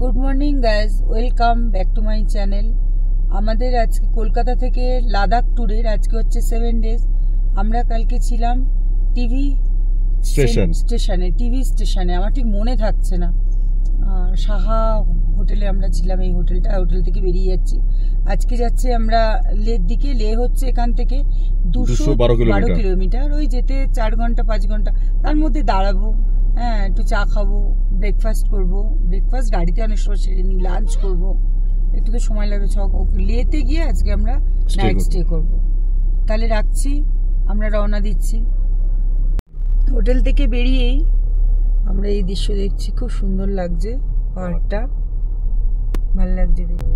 Good morning guys, welcome back to my channel. আমাদের আজকে কলকাতা থেকে লাদাখ ট্যুরের আজকে হচ্ছে 7 ডেজ। আমরা কালকে ছিলাম টিভি স্টেশনে, আমার ঠিক মনে থাকছে না, সাহা হোটেলে আমরা ছিলাম। এই হোটেল থেকে বেরিয়ে যাচ্ছি। আজকে যাচ্ছি আমরা লের দিকে। লে হচ্ছে এখান থেকে 212 কিলোমিটার। ওই যেতে 4 ঘন্টা 5 ঘন্টা, তার মধ্যে দাঁড়াবো, হ্যাঁ, একটু চা খাবো, ব্রেকফাস্ট করবো। ব্রেকফাস্ট গাড়িতে অনেক সময় সেরে নিই, লাঞ্চ করবো, একটু তো সময় লাগবে। লেতে গিয়ে আজকে আমরা নাইট স্টে করবো। তাহলে রাখছি, আমরা রওনা দিচ্ছি। হোটেল থেকে বেরিয়েই আমরা এই দৃশ্য দেখছি, খুব সুন্দর লাগছে, পাহাড়টা ভালো লাগছে দেখতে।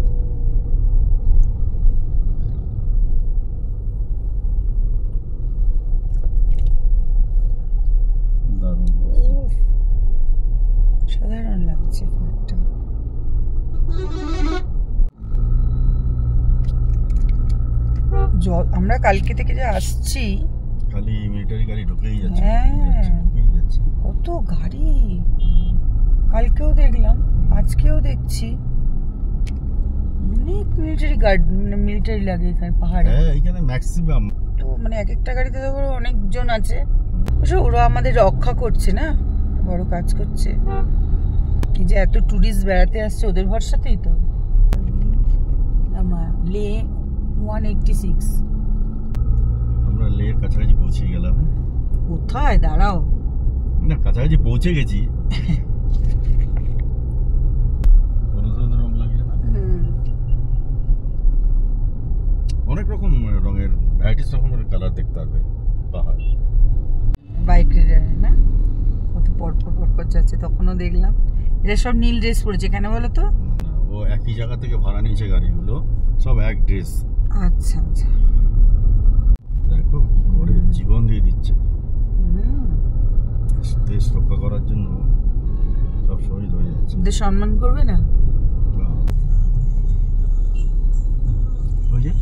সাধারণ লাগছে পাহাড়টা। আমরা কালকে থেকে যে আসছি, খালি মিলিটারি গাড়ি ঢুকেই যাচ্ছে। হ্যাঁ, কত গাড়ি, কালকেও দেখলাম, আজকেও দেখছি অনেক মিলিটারি গার্ড, মানে মিলিটারি লাগে এখানে পাহাড়ে। হ্যাঁ, এখানে ম্যাক্সিমাম তো মানে এক একটা গাড়িতে তো অনেকজন আছে। ওরা আমাদের রক্ষা করছে না, বড় কাজ করছে। এই যে এত টুরিস্ট বেড়াতে আসছে, ওদের ভরসাতেই তো। লে 186, আমরা লের কাছাকাছি পৌঁছে গেলাম। কোথায় দাঁড়াও না, কাছাকাছি পৌঁছে গেছি। অনেক রকম রঙের, ভ্যারাইটিস রকমের কালার দেখতে পারবে পাহাড়। বাইক রাইডার না, কত পরপর যাচ্ছে। তখনও দেখলাম এরা সব নীল ড্রেস পরেছে, কেন বলো তো? ও একই জায়গা থেকে ভাড়া নিয়েছে গাড়িগুলো, সব এক ড্রেস। আচ্ছা আচ্ছা, দেখো কি করে জীবন দিয়ে দিচ্ছে দেশ রক্ষা করার জন্য। সব শহীদ হয়ে যাচ্ছে। ওদের সম্মান করবে না? ওই যে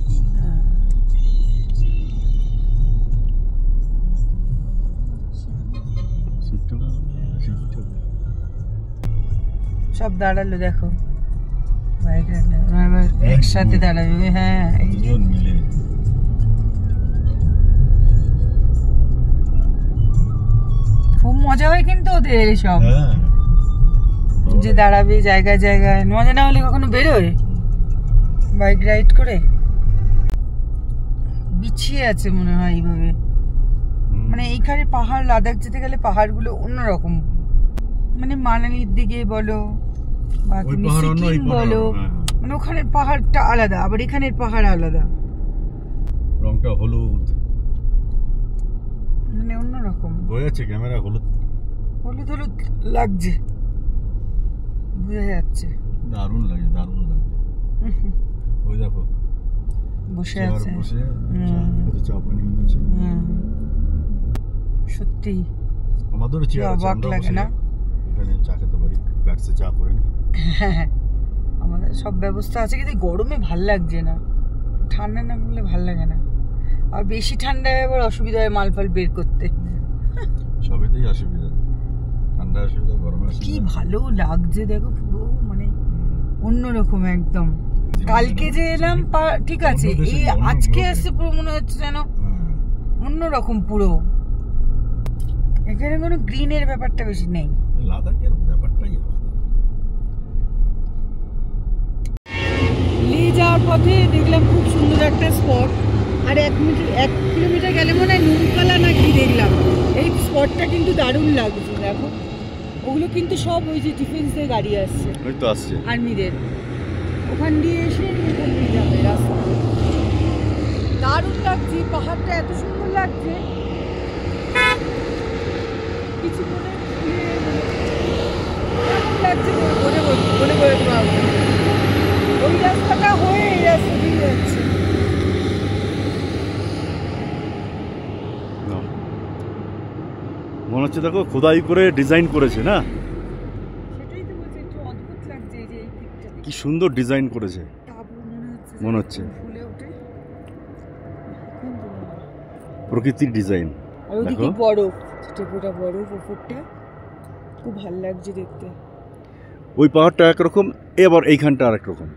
সব দাঁড়ালো, দেখো বাইক একসাথে দাঁড়াবে। হ্যাঁ, মিলে খুব মজা হয় কিন্তু ওদের সব, যে দাঁড়াবে জায়গায় জায়গায়। মজা না হলে কখনো বেরোয় বাইক রাইড করে? বিছিয়ে আছে মনে হয় এইভাবে। মানে এইখানে পাহাড়, লাদাখ যেতে গেলে পাহাড়গুলো অন্যরকম। মানে মানালির দিকে বলো বা তুমি সিকিম বলো, মানে ওখানের পাহাড়টা আলাদা, আবার এখানের পাহাড় আলাদা, রংটা হলুদ, মানে অন্যরকম। বোঝাচ্ছে ক্যামেরা হলুদ হলুদ হলুদ লাগছে, বোঝা যাচ্ছে। দারুণ লাগে, দারুণ লাগে। ওই দেখো বসে আছে, চা পানি নিচ্ছে। সত্যি আমাদের অবাক লাগে না? এখানে চা খেতে পারি, ব্যাটসে চা করে নি। হ্যাঁ, আমাদের সব ব্যবস্থা আছে, কিন্তু গরমে ভাল লাগছে না। ঠান্ডা না বললে ভাল লাগে না। আর বেশি ঠান্ডায় আবার অসুবিধা হয় মাল ফাল বের করতে। সবেতেই অসুবিধা, ঠান্ডা অসুবিধা, গরমে অসুবিধা। কি ভালো লাগছে দেখো, পুরো মানে অন্যরকম একদম। কালকে যে এলাম ঠিক আছে, এই আজকে আসছে পুরো মনে হচ্ছে যেন অন্যরকম পুরো। এখানে কোনো গ্রিনের ব্যাপারটা বেশি নেই। লাদাখের ব্যাপারটাই আলাদা। লে যাওয়ার পথে দেখলাম খুব সুন্দর একটা স্পট। আর 1 কিলোমিটার গেলে মনে হয় নুনকালা না কি দেখলাম। এই স্পটটা কিন্তু দারুণ লাগছে, দেখো। ওগুলো কিন্তু সব ওই যে ডিফেন্সের গাড়ি আসছে, ওই তো আসছে আর্মিদের। ওখান দিয়ে এসে ওখান দিয়ে যাবে রাস্তা। দারুণ লাগছে, পাহাড়টা এত সুন্দর লাগছে। কিছু লাগছে বলে ওই রাস্তাটা হয়ে এই রাস্তা দিয়ে যাচ্ছে। মনে হচ্ছে দেখো খোদাই করে ডিজাইন করেছে না? সেটাই তো বলছি, একটু অদ্ভুত লাগছে এই যে এই দিকটা। কি সুন্দর ডিজাইন করেছে মনে হচ্ছে, ফুলে ওঠে প্রকৃতির ডিজাইন। আর ওদিকে বরফ, টেপোটা বরফ, ওপরটা খুব ভালো লাগছে দেখতে। ওই পাহাড়টা একরকম, এবার এইখানটা আরেক রকম।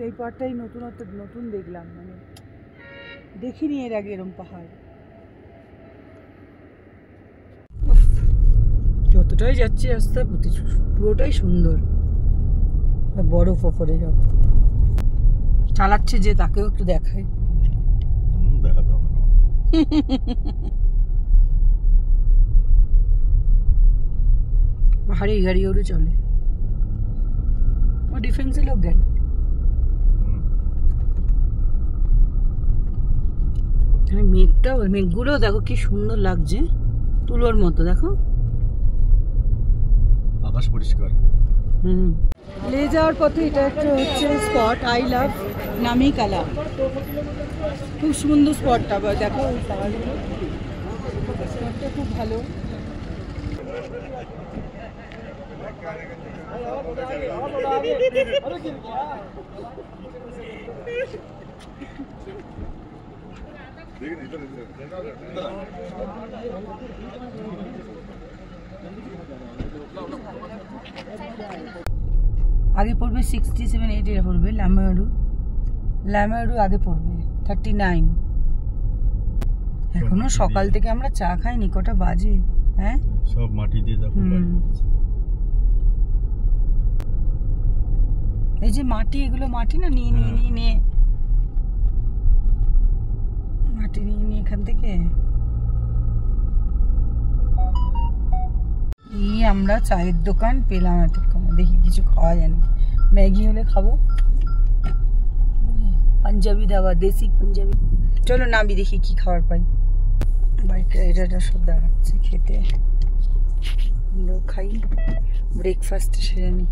এই পাহাড়টাই নতুন দেখলাম, মানে দেখিনি এর আগে এরকম পাহাড়। যতটাই যাচ্ছি রাস্তা পুরোটাই সুন্দর, বরফ ওপরে সব চালাচ্ছে যে তাকেও একটু দেখায়। দেখাতে হবে না। পাহাড়ে এই গাড়ি ওরও চলে, ও ডিফেন্সের লোক গাড়ি। মেঘগুলো দেখো কি সুন্দর লাগছে, তুলোর মতো। দেখো আকাশ পরিষ্কার। লে যাওয়ার পথে এটা একটা হচ্ছে স্পট, আই লাভ নামিকালা। খুব সুন্দর স্পটটা, দেখো স্পটটা খুব ভালো। আগে পড়বে 67-8 এরা পড়বে লামায়ুরু আগে পড়বে 39। এখনো সকাল থেকে আমরা চা খাইনি, কটা বাজে? হ্যাঁ, সব মাটি দিয়ে দেখো। এই যে মাটি, এগুলো মাটি না, নিয়ে মাটি নিয়ে এখান থেকে আমরা চায়ের দোকান পেলাম এতক্ষণ। দেখি কিছু খাওয়া যায় না, ম্যাগি হলে খাবো, পাঞ্জাবি দাবা, দেশি পাঞ্জাবি। চলো নামি দেখি কি খাবার পাই। বাইকটা এটা সব দেখাচ্ছে, খেতে খাই, ব্রেকফাস্ট সেরে নিই।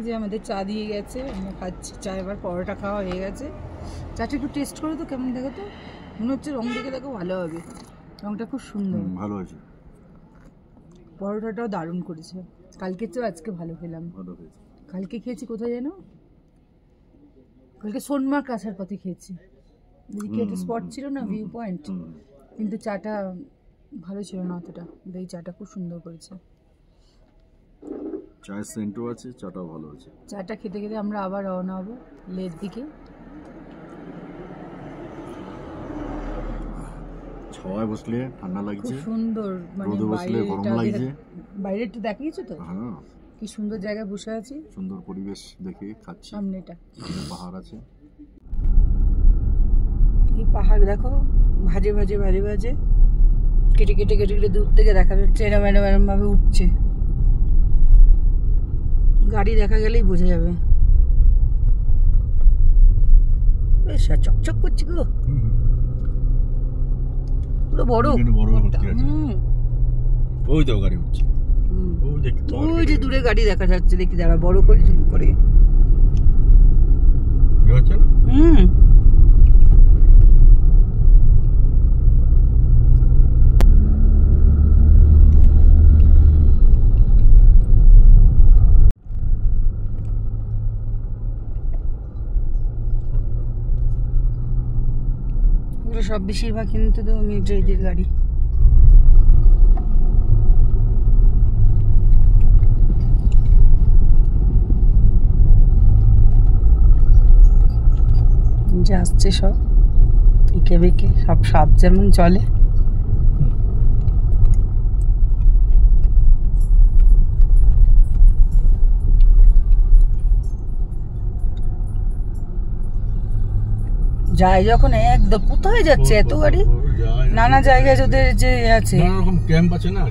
যে আমাদের চা দিয়ে গেছে, আমরা খাচ্ছি চা। এবার পরোটা খাওয়া হয়ে গেছে। চাটা একটু টেস্ট করো তো কেমন, দেখো তো। মনে হচ্ছে রং দেখে দেখো ভালো হবে, রংটা খুব সুন্দর, ভালো হয়েছে। পরোটাটাও দারুণ করেছে, কালকে চেয়েও আজকে ভালো খেলাম। কালকে খেয়েছি কোথায় যেন, কালকে সোনমার্গ আসার পথে খেয়েছি। এদিকে একটা স্পট ছিল না, ভিউ পয়েন্ট, কিন্তু চাটা ভালো ছিল না অতটা। এই চাটা খুব সুন্দর করেছে, চায়ের সেন্টও আছে, চাটাও ভালো আছে। চাটা খেতে খেতে আমরা আবার রওনা হবো লের দিকে। ছায়ায় বসলে ঠান্ডা লাগছে, খুব সুন্দর, মানে রোদে বসলে গরম লাগছে। বাইরে একটু দেখিয়েছো তো? হ্যাঁ, কি সুন্দর জায়গায় বসে আছি, সুন্দর পরিবেশ দেখে খাচ্ছি। সামনেটা পাহাড় আছে, এই পাহাড় দেখো, ভাজে কেটে দূর থেকে দেখা যাচ্ছে এরম ভাবে উঠছে। গাড়ি দেখা গেলেই বোঝা যাবে। বেশ চকচক করছে গো, পুরো বড়। ওই তো গাড়ি উঠছে, ওই যে দূরে গাড়ি দেখা যাচ্ছে, দেখি দাঁড়া বড় করে জুম করে। সব বেশিরভাগ কিন্তু তো মিলিটারিদের গাড়ি। যে আসছে সব একে বেঁকে, সব সাপ যেমন চলে। যায় যখন একদম, কোথায় যাচ্ছে এত গাড়ি? নানা জায়গায় ওদের যে আছে, নানা রকম ক্যাম্প আছে না,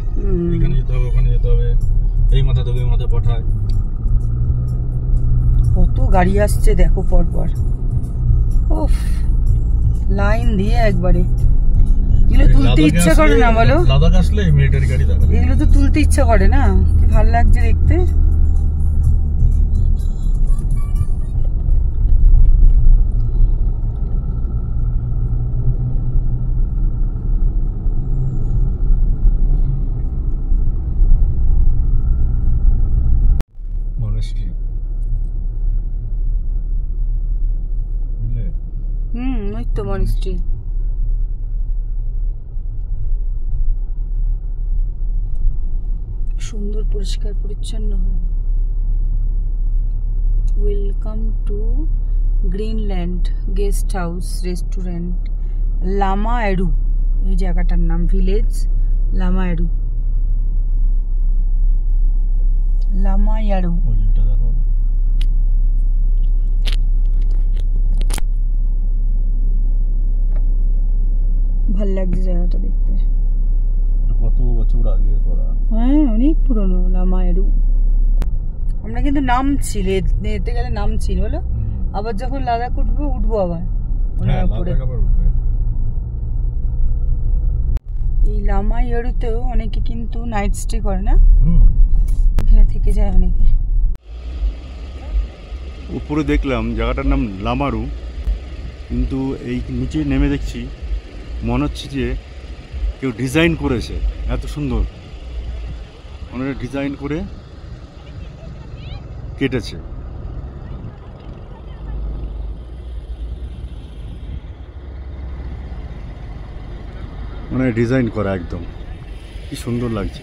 এখানে যেতে হবে, ওখানে যেতে হবে, এই মাথা থেকে ওই মাথা পাঠায়। কত গাড়ি আসছে দেখো পরপর, উফ, লাইন দিয়ে একবারে। এগুলো তুলতে ইচ্ছা করে না বলো? লাদাখ আসলে মিলিটারি গাড়ি দেখা যায়, এগুলো তো তুলতে ইচ্ছা করে না, কি ভালো লাগছে দেখতে। ওই তো মনিস্ট্রি। সুন্দর পরিষ্কার পরিচ্ছন্ন হয়। Welcome to Greenland guest house restaurant Lama edu, এই জায়গাটার নাম village Lama edu. Lama edu ভাল লাগছে জায়গাটা দেখতে। কত বছর আগে করা, হ্যাঁ অনেক পুরনো লামা এডু। আমরা কিন্তু নামছি, লেতে গেলে নামছি বলো, আবার যখন লাদাখ উঠবো আবার এই লামা এডুতেও অনেকে কিন্তু নাইট স্টে করে না, এখানে থেকে যায় অনেকে। উপরে দেখলাম জায়গাটার নাম লামারু, কিন্তু এই নিচে নেমে দেখছি মনে হচ্ছে যে কেউ ডিজাইন করেছে, এত সুন্দর ওনারা ডিজাইন করে কেটেছে। মানে ডিজাইন করা একদম, কি সুন্দর লাগছে।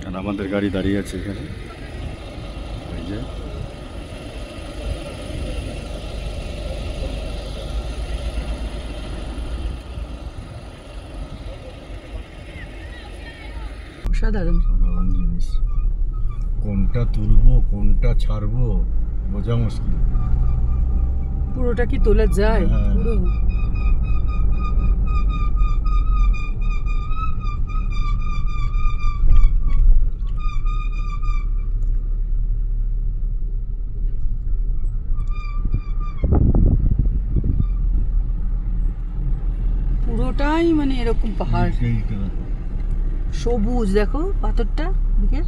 আর আমাদের গাড়ি দাঁড়িয়ে আছে এখানে, এই যে সাধারণ জিনিস, কোনটা তুলবো কোনটা ছাড়বো বোঝা মুশকিল। পুরোটা কি তোলা যায়? পুরো পুরোটাই মানে এরকম পাহাড়, সবুজ দেখো পাথরটা দিকের।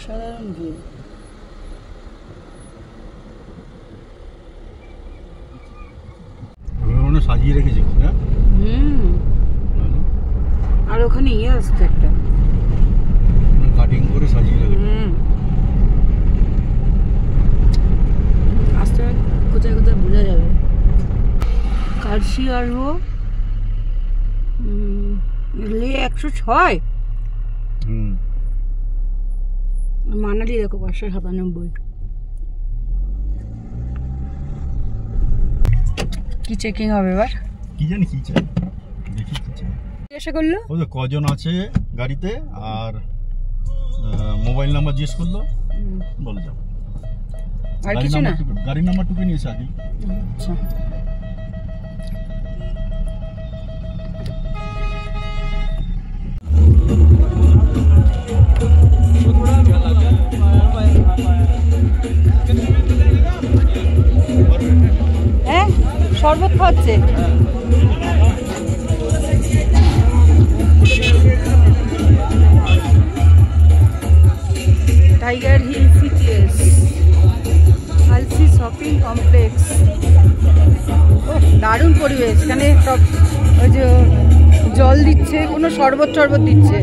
সাধারণ ভিউ। সাজিয়ে রেখেছে না, আর ওখানে ইয়ে আসছে একটা কাটিং করে সাজিয়ে রেখেছে। আস্তে কোথায় কোথায় বোঝা যাবে। কার্শি আসবো লে 106, মানালি দেখো 597। কি চেকিং হবে এবার? কি জানি কি চাই, দেখি কি চাই। জিজ্ঞাসা করলো ওই কজন আছে গাড়িতে, আর মোবাইল নাম্বার জিজ্ঞেস করলো, বলে যাও। আর কিছু না, গাড়ির নাম্বারটুকু নিয়েছে আগে। আচ্ছা হ্যাঁ শরবত খাচ্ছে। টাইগার হিল সিটিএস আলসি শপিং কমপ্লেক্স। দারুণ পরিবেশ, এখানে সব ওই যে জল দিচ্ছে, কোনো শরবত টরবত দিচ্ছে।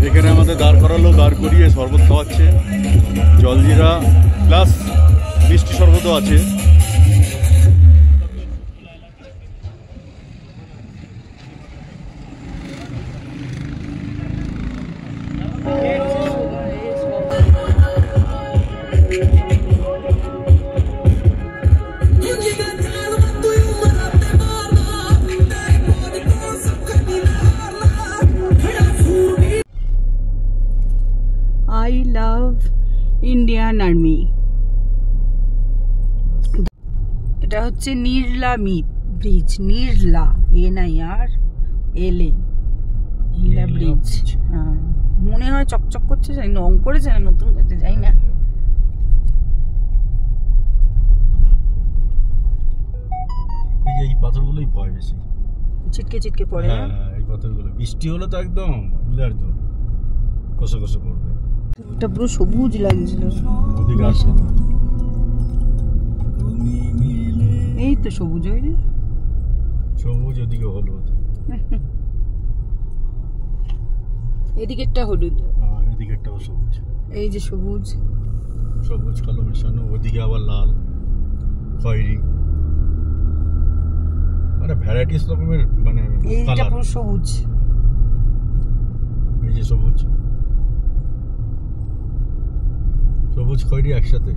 এখানে আমাদের দাঁড় করালো, দাঁড় করিয়ে শরবত খাওয়াচ্ছে, জলজিরা প্লাস মিষ্টি শরবতও আছে। I love Indian Army। এটা হচ্ছে নিরলা ব্রিজ, নিরলা NIRLA নিরলা ব্রিজ। হ্যাঁ মনে হয় চকচক করছে, জানি রং করেছে না নতুন করতে, যাই না। এই এদিকে এই পাথরগুলোই ভয় বেশি, ছিটকে ছিটকে পড়ে। হ্যাঁ এই পাথরগুলো বৃষ্টি হলে তো একদম বুঝার তো কষে কষে পড়বে। এটা পুরো সবুজ লাগছিল। ওদিকে আসে এই তো সবুজ, ওই যে সবুজ, ওদিকে হলুদ, এদিকেরটা হলুদ, এদিকেরটাও সবুজ, এই যে সবুজ সবুজ কালো মেশানো, ওদিকে আবার লাল খয়েরি, মানে ভ্যারাইটিস রকমের মানে এইটা কালার। পুরো সবুজ, এই যে সবুজ সবুজ খয়েরি একসাথে।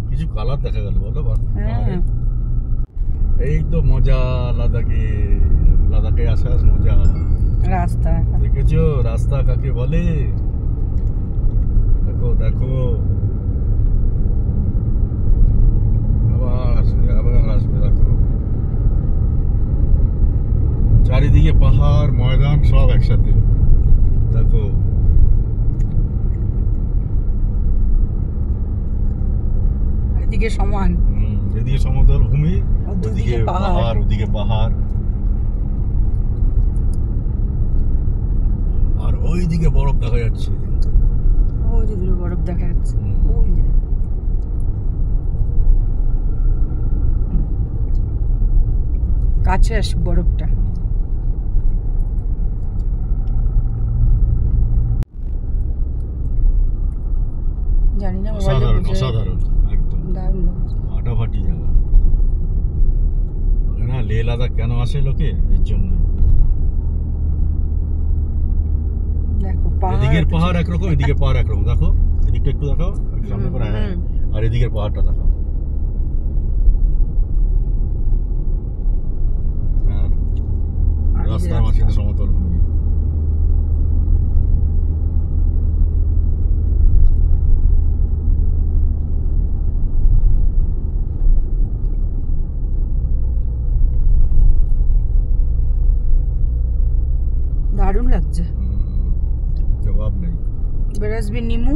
কিছু কালার দেখা গেল বলো। হ্যাঁ এই তো মজা, লাদাখে আসার মজা। রাস্তা দেখেছো রাস্তা কাকে বলে? দেখো দেখো আবার আসবে দেখো, চারিদিকে পাহাড় ময়দান সব একসাথে দেখো। এদিকে সমান, এদিকে সমতল ভূমি, ওদিকে পাহাড়, ওদিকে পাহাড়, আর ওইদিকে বরফ দেখা যাচ্ছে। ওই যে দূরে বরফ দেখা যাচ্ছে, ওই যে কাছে আসে বরফটা। জানি না, অসাধারণ অসাধারণ একদম দারুণ লাগছে। ফাটাফাটি জায়গা। না লে লাদাখ কেন আসে লোকে? এর জন্যই। দেখো এদিকের পাহাড় একরকম, এদিকে পাহাড় একরকম। দেখো এদিকটা একটু দেখাও সামনে করে, হ্যাঁ, আর এদিকের পাহাড়টা দেখাও। আর রাস্তার মাঝখানে সমতল ভূমি। দারুণ লাগছে, জবাব নেই। এবার আসবে নিমু,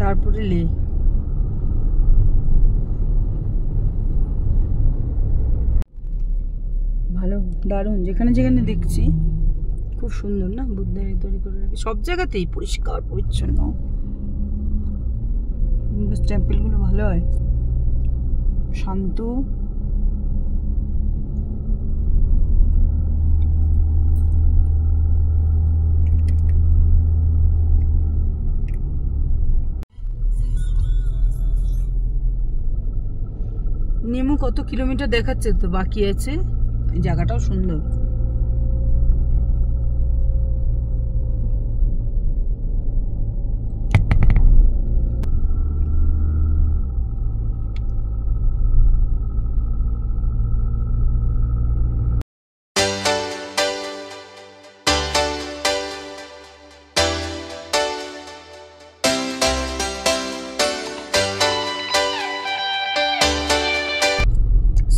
তারপরে লে। ভালো, দারুণ। যেখানে যেখানে দেখছি খুব সুন্দর না, বুদ্ধের তৈরি করে রাখে সব জায়গাতেই, পরিষ্কার পরিচ্ছন্ন। টেম্পলগুলো ভালো হয়, শান্ত। নেমু কত কিলোমিটার দেখাচ্ছে তো বাকি আছে, এই জায়গাটাও সুন্দর।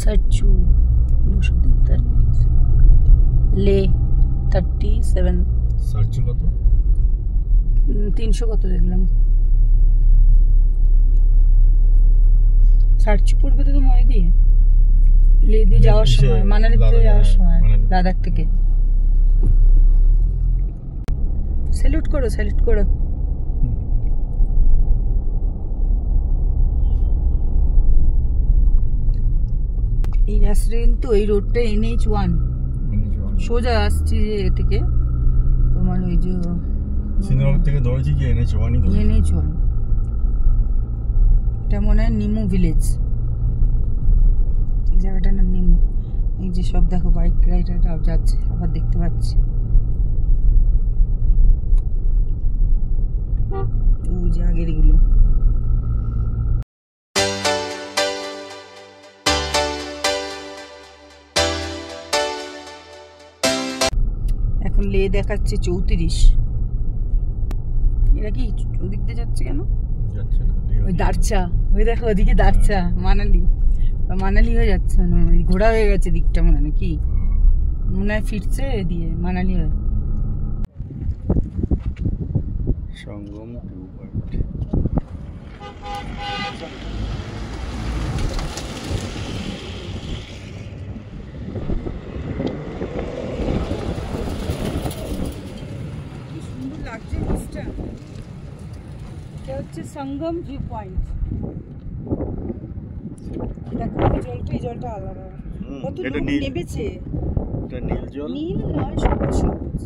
সার্চু 243, লে 37, সার্চ কত? 300 কত দেখলাম। সার্চু পড়বে তো মনে দিয়ে, লে দিয়ে যাওয়ার সময়, মানালিতে যাওয়ার সময়, লাদাখ থেকে। স্যালুট করো, স্যালুট করো। এই রাস্তা কিন্তু, এই রোডটা NH1 সোজা আসছি যে এ থেকে তোমার ওই যে সিনেমা থেকে ধরেছি যে NH1 এটা মনে হয় নিমু ভিলেজ, এই জায়গাটার নাম নিমু। এই যে সব দেখো বাইক রাইডাররা যাচ্ছে, আবার দেখতে পাচ্ছি ওই যে আগের এগুলো। এখন লে দেখাচ্ছে 34। এরা কি ওদিক দিয়ে যাচ্ছে কেন? ওই দারচা, ওই দেখো ওদিকে দারচা, মানালি হয়ে যাচ্ছে, মানে ঘোরা হয়ে গেছে দিকটা মনে হয়, নাকি মনে হয় ফিরছে দিয়ে মানালি হয়ে। সঙ্গম ভিউ পয়েন্ট। সুন্দর লাগছে বীজটা। এটা হচ্ছে সঙ্গম ভিউ পয়েন্ট। দেখো জলটা, এই জলটা আলাদা। কত লোক নেমেছে। এটা নীল জল, নীল নয়, সবুজ সবুজ।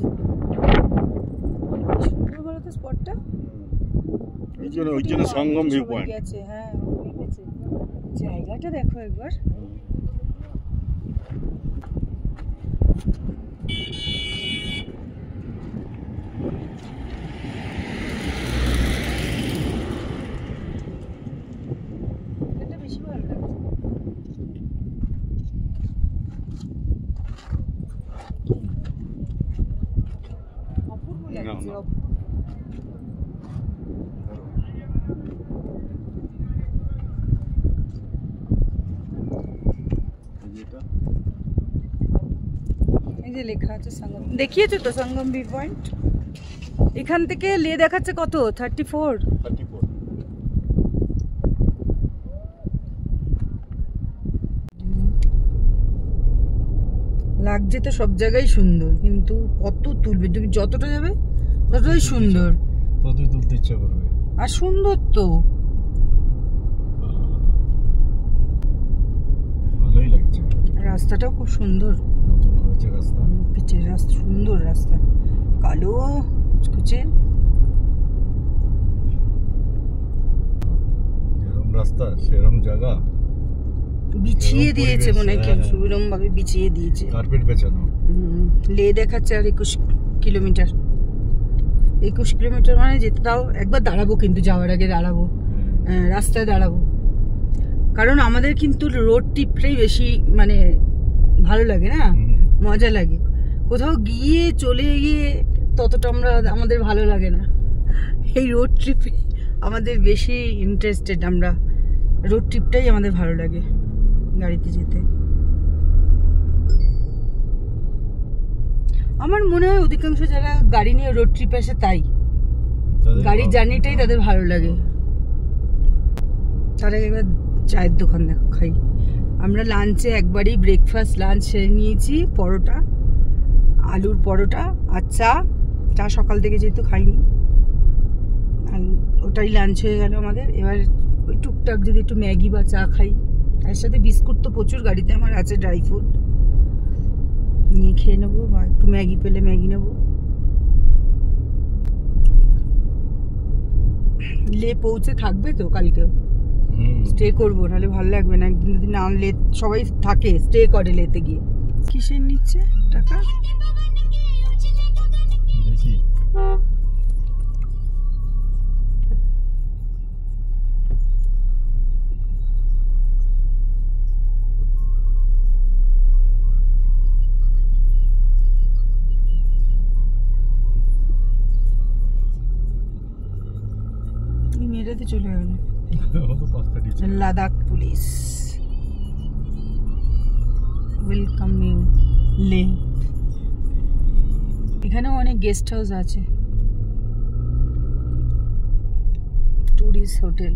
সুন্দর বলো তো স্পটটা। ওই জন্য সঙ্গম ভিউ পয়েন্ট গেছে। হ্যাঁ নেমেছে। জায়গাটা দেখো একবার। এটা বেশি ভালো লাগছে। অপূর্ব লাগছে। এই যে লেখা আছে সঙ্গম, দেখিয়েছো তো সঙ্গম ভিউ পয়েন্ট। এখান থেকে লে দেখাচ্ছে কত, 34। লাগছে তো সব জায়গায় সুন্দর, কিন্তু কত তুলবে তুমি, যতটা যাবে ততটাই সুন্দর, ততই তুলতে ইচ্ছা করবে। আর সুন্দর তো ভালোই লাগছে। রাস্তাটাও খুব সুন্দর, নতুন হয়েছে রাস্তা, পিচের রাস্তা, সুন্দর রাস্তা, কালো কুচকুচে। যেরকম রাস্তা সেরকম জায়গা বিছিয়ে দিয়েছে মনে হয় কেউ, সুবিরম ভাবে বিছিয়ে দিয়েছে, কার্পেট বেছানো। লে দেখাচ্ছে আর 21 কিলোমিটার। 21 কিলোমিটার মানে যেতে, তাও একবার দাঁড়াবো, কিন্তু যাওয়ার আগে দাঁড়াবো, রাস্তায় দাঁড়াবো, কারণ আমাদের কিন্তু রোড ট্রিপটাই বেশি মানে ভালো লাগে না, মজা লাগে। কোথাও গিয়ে চলে গিয়ে ততটা আমাদের ভালো লাগে না। এই রোড ট্রিপে আমাদের বেশি ইন্টারেস্টেড, আমরা রোড ট্রিপটাই আমাদের ভালো লাগে গাড়িতে যেতে। আমার মনে হয় অধিকাংশ যারা গাড়ি নিয়ে রোড ট্রিপে আসে তাই গাড়ির জার্নিটাই তাদের ভালো লাগে। তার আগে একবার চায়ের দোকান দেখো খাই। আমরা লাঞ্চে একবারই ব্রেকফাস্ট লাঞ্চ সেরে নিয়েছি, পরোটা, আলুর পরোটা আর চা সকাল থেকে যেহেতু খাইনি, ওটাই লাঞ্চ হয়ে গেল আমাদের। এবার ওই টুকটাক যদি একটু ম্যাগি বা চা খাই, তার সাথে বিস্কুট তো প্রচুর গাড়িতে আমার আছে, ড্রাই ফ্রুট নিয়ে খেয়ে নেবো, বা একটু ম্যাগি পেলে ম্যাগি নেবো। লে পৌঁছে থাকবে তো কালকেও, স্টে করবো, নাহলে ভালো লাগবে না। একদিন যদি না লে, সবাই থাকে স্টে করে লেতে গিয়ে। কিসের নিচ্ছে টাকা দেখি। মেয়েটাতে চলে গেল। লাদাখ পুলিশ ওয়েলকাম ইউ লে। এখানেও অনেক গেস্ট হাউস আছে, টুরিস্ট হোটেল।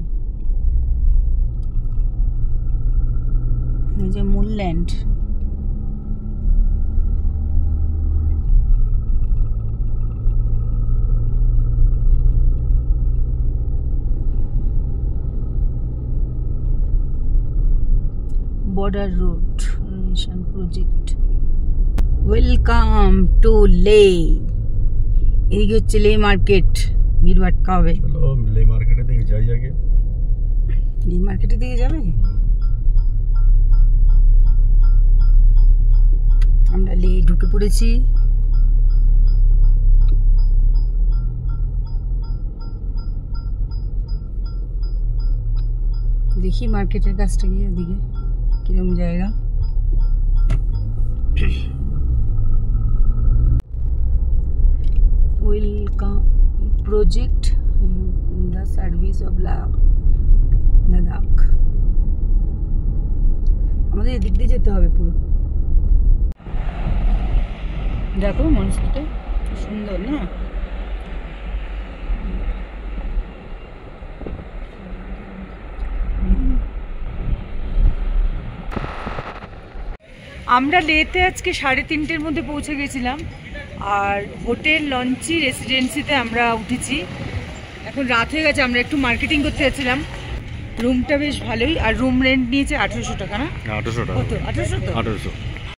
এই যে moonland, border road mission project. Welcome to Leh. এদিকে হচ্ছে লে মার্কেট, ভিড়ভাট্টা হবে। চলো লে মার্কেটের দিকে যাই আগে। লে মার্কেটের দিকে যাবে? আমরা লে ঢুকে পড়েছি। দেখি মার্কেটের কাছটা গিয়ে ওদিকে কিরম জায়গা। Welcome project the service of Ladakh. আমাদের এদিক দিয়ে যেতে হবে পুরো। দেখো মনস্ট্রিটে সুন্দর না, আমরা লেতে আজকে 3:30-এর মধ্যে পৌঁছে গেছিলাম, আর হোটেল লঞ্চি রেসিডেন্সিতে আমরা উঠেছি। এখন রাত হয়ে গেছে, আমরা একটু মার্কেটিং করতে যাচ্ছিলাম। রুমটা বেশ ভালোই, আর রুম রেন্ট নিয়েছে 1800 টাকা না? 1800 টাকা। কত? 1800 তো? 1800।